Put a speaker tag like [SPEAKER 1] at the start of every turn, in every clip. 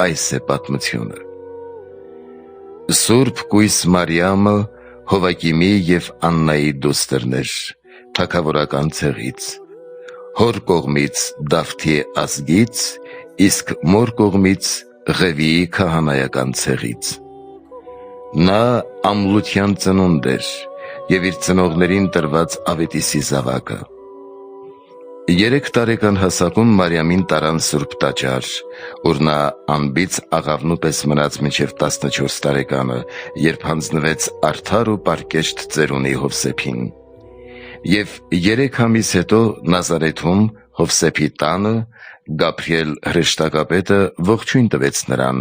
[SPEAKER 1] այս է պատմությունը։ Սուրբ կույս Մարիամը Հովակիմի և Աննայի դուստրն էր, թագավորական ցեղից, հոր կողմից Դավթի ազգից, իսկ մոր կողմից Ղևիի քահանայական ցեղից։ Նա ամլության ծնունդ էր և իր ծնողներին տրված Ավետիսի զավակը։ 3 տարեկան հասակում Մարիամին տարան Սուրբ Տաճար, ուր նա անբիծ աղավնու պես մնաց մինչև 14 տարեկանը, երբ հանձնվեց արդար ու պարկեշտ ծերունի Հովսեփին։ Եվ 3 ամիս հետո Նազարեթում Հովսեփի տանը Գաբրիել հրեշտակապետը ողջույն տվեց նրան,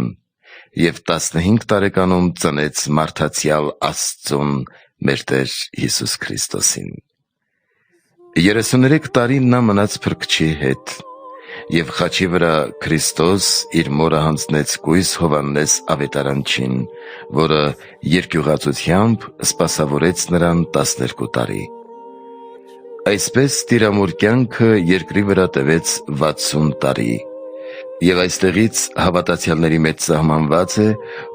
[SPEAKER 1] և 15 տարեկանում ծնեց մարդացյալ Աստծուն, մեր Տեր Հիսուս Քրիստոսին։ 33 տարի նա մնաց փրկչի հետ, և խաչի վրա Քրիստոս իր մորը հանձնեց կույս Հովհաննես ավետարանչին, որը երկյուղածությամբ սպասավորեց նրան 12 տարի։ Այսպես տիրամոր կյանքը երկրի վրա տևեց 60 տարի, և այստեղից հավատացյալների մեջ սահմանված է,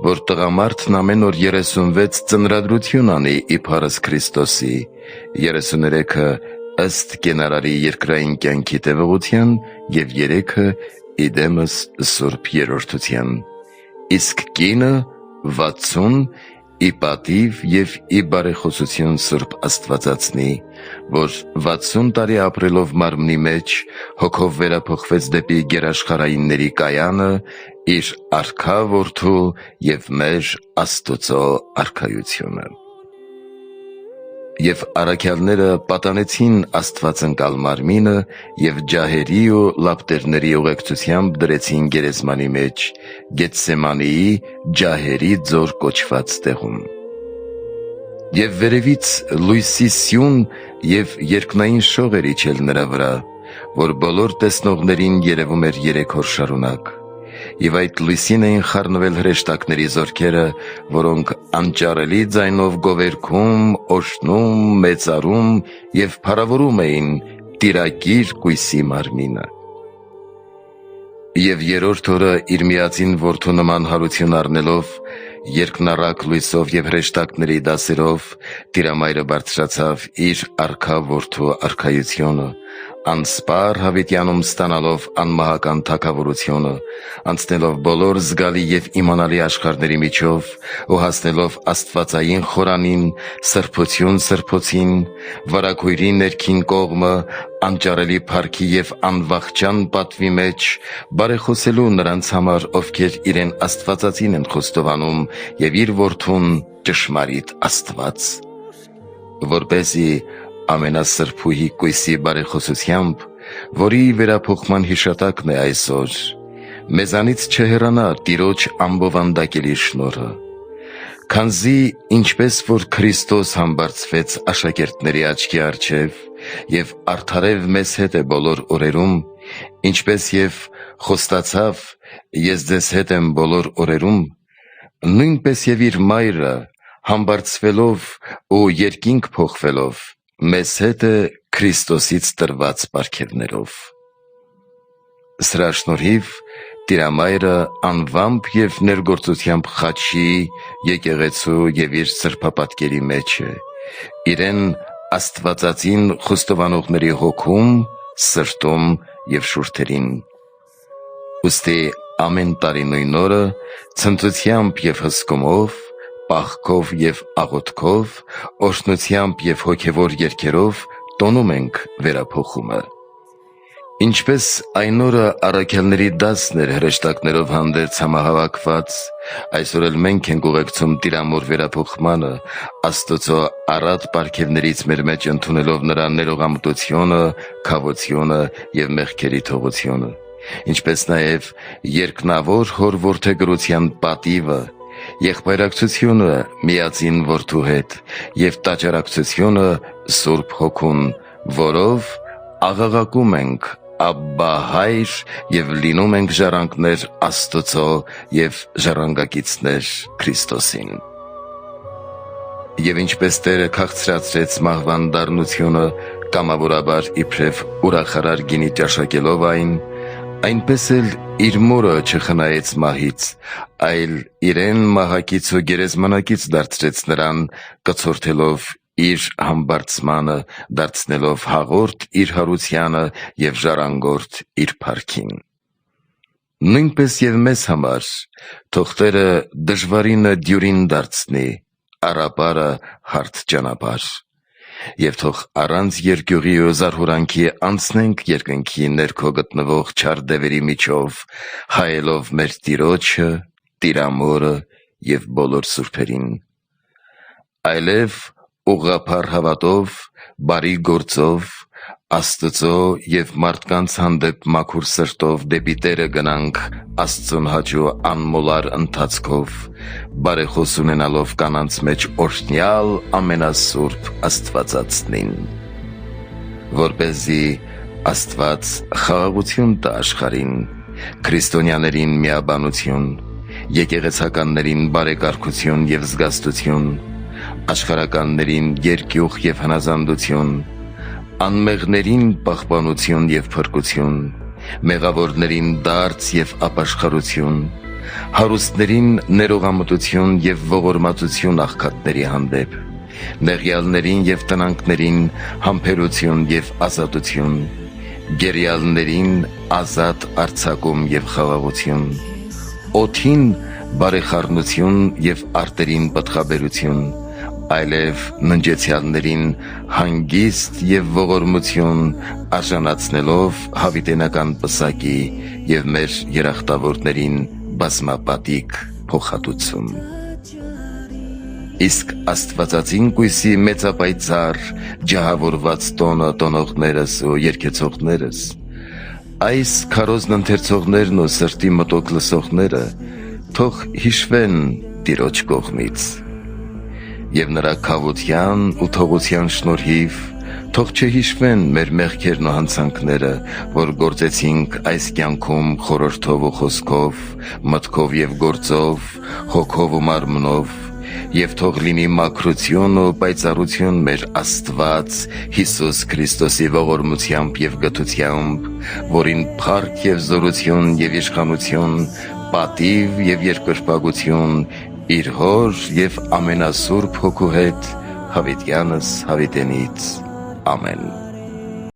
[SPEAKER 1] որ տղամարդն ամեն օր 36 ծնրագրություն անի իբարս Քրիստոսի, 33-ը ըստ կենարարի երկրային կյանքի տևողության և 3-ը իդեմս Սուրբ Երրորդության, իսկ կինը 60 ի պատիվ և ի բարեխոսություն Սուրբ Աստվածածնի, որ 60 տարի ապրելով մարմնի մեջ, հոգով վերափոխվեց դեպի գերաշխարհայինների կայանը, իր արքա որդու և մեր Աստուծո արքայությունը։ Եվ առաքյալները պատանեցին Աստվածընկալ մարմինը և ջահերի ու լապտերների ուղեկցությամբ դրեցին գերեզմանի մեջ, Գեթսեմանիի ջահերի ձոր կոչված տեղում։ Եվ վերևից լույսի սյուն և երկնային շող էր իջել նրա վրա, որ բոլոր տեսնողներին երևում էր 3 օր շարունակ։ Եվ այդ լույսին էին խառնվել հրեշտակների զորքերը, որոնք անճարելի ձայնով գովերգում, օշնում, մեծարում և փառավորում էին տիրակիր կույսի մարմինը։ Եվ երրորդ օրը իր միածին որդու նման հարություն առնելով, երկնառակ լույսով և հրեշտակների դասերով, Տիրամայրը բարձրացավ իր արքա որդու արքայությունը, անսպառ հավիտյանում ստանալով անմահական թագավորությունը, անցնելով բոլոր զգալի և իմանալի աշխարհների միջով ու հասնելով աստվածային խորանին, սրբություն սրբոցին, վարագույրի ներքին կողմը, անճարելի փառքի և անվախճան պատվի մեջ, բարեխոսելու նրանց համար, ովքեր իրեն Աստվածածին են խոստովանում, և իր որդուն ճշմարիտ Աստված, որպեսզի ամենասրբուհի կույսի բարեխոսությամբ, որի վերափոխման հիշատակն է այսօր, մեզանից չհեռանա Տիրոջ ամբովանդակելի շնորհը, քանզի ինչպես որ Քրիստոս համբարձվեց աշակերտների աչքի առջև և արդարև մեզ հետ է բոլոր օրերում, ինչպես և խոստացավ. «Ես ձեզ հետ եմ բոլոր օրերում», նույնպես և իր Մայրը համբարձվելով ու երկինք փոխվելով, մեզ հետ է Քրիստոսից տրված պարգևներով։ Սրա շնորհիվ Տիրամայրը անվամբ և ներգործությամբ խաչի, եկեղեցու և իր սրբապատկերի մեջ է, իրեն Աստվածածին խոստովանողների հոգում, սրտում և շուրթերին։ Ուստի ամեն տարի նույն օրը ցնծությամբ և հսկումով, պահքով և աղոթքով, օրհնությամբ և հոգևոր երգերով տոնում ենք վերափոխումը։ Ինչպես այն օրը առաքյալների դասն էր հրեշտակներով հանդերձ համահավաքված, այսօր էլ մենք ենք ուղեկցում Տիրամոր վերափոխմանը, Աստուծո առատ պարգևներից մեր մեջ ընդունելով նրա ներողամտությունը, քավությունը և մեղքերի թողությունը, ինչպես նաև երկնավոր Հոր որդեգրության պատիվը, եղբայրակցությունը միածին որդու հետ և տաճարակցությունը Սուրբ Հոգուն, որով աղաղակում ենք. «Աբբա, Հայր» և լինում ենք ժառանգներ Աստծո և ժառանգակիցներ Քրիստոսին։ Եվ ինչպես Տերը քաղցրացրեց մահվան դառնությունը, կամավորաբար իբրև ուրախարար գինի ճաշակելով այն, Այնպես էլ իր մորը չխնայեց մահից, այլ իրեն մահակից ու գերեզմանակից դարձրեց նրան, կցորդելով իր համբարձմանը, դարձնելով հաղորդ իր հարությանը և ժառանգորդ իր փառքին։ Նույնպես և մեզ համար, թող Տերը դժվարինը դյուրին դարձնի, առապարը հարթ ճանապարհ, և թող առանց երկյուղի ու զարհուրանքի անցնենք երկնքի ներքո գտնվող չար դևերի միջով, հայելով մեր Տիրոջը, Տիրամորը և բոլոր սուրբերին, այլև ուղղափառ հավատով, բարի գործով, Աստծո և մարդկանց հանդեպ մաքուր սրտով դեպի Տերը գնանք Աստծուն հաճո անմոլար ընթացքով, բարեխոս ունենալով կանանց մեջ օրհնյալ ամենասուրբ Աստվածածնին, որպեսզի Աստված խաղաղություն տա աշխարհին, քրիստոնյաներին միաբանություն, եկեղեցականներին բարեկարգություն և զգաստություն, աշխարհականներին երկյուղ և հնազանդություն, անմեղներին պահպանություն և փրկություն, մեղավորներին դարձ և ապաշխարություն, հարուստներին ներողամտություն և ողորմածություն աղքատների հանդեպ, նեղյալներին և տնանքներին համբերություն և ազատություն, գերիալներին ազատ արձակում և խաղաղություն, օդին բարեխառնություն և արտերին պտղաբերություն, այլև ննջեցյալներին հանգիստ և ողորմություն արժանացնելով հավիտենական պսակի և մեր երախտավորներին բազմապատիկ փոխհատուցում։ Իսկ Աստվածածին կույսի մեծապայծառ ջահավորված տոնը տոնողներս ու երգեցողներս, այս քարոզն ընթերցողներն ու սրտի մտոք լսողները թող հիշվեն Տիրոջ կողմից, և նրա քավության ու թողության շնորհիվ թող չհիշվեն մեր մեղքերն ու հանցանքները, որ գործեցինք այս կյանքում խորհրդով ու խոսքով, մտքով և գործով, հոգով ու մարմնով, և թող լինի մաքրություն ու պայծառություն մեր Աստված Հիսուս Քրիստոսի ողորմությամբ և գթությամբ, որին փառք և զորություն և իշխանություն, պատիվ և երկրպագություն իր Հոր և ամենասուրբ Հոգու հետ հավիտյանս հավիտենից։ Ամեն։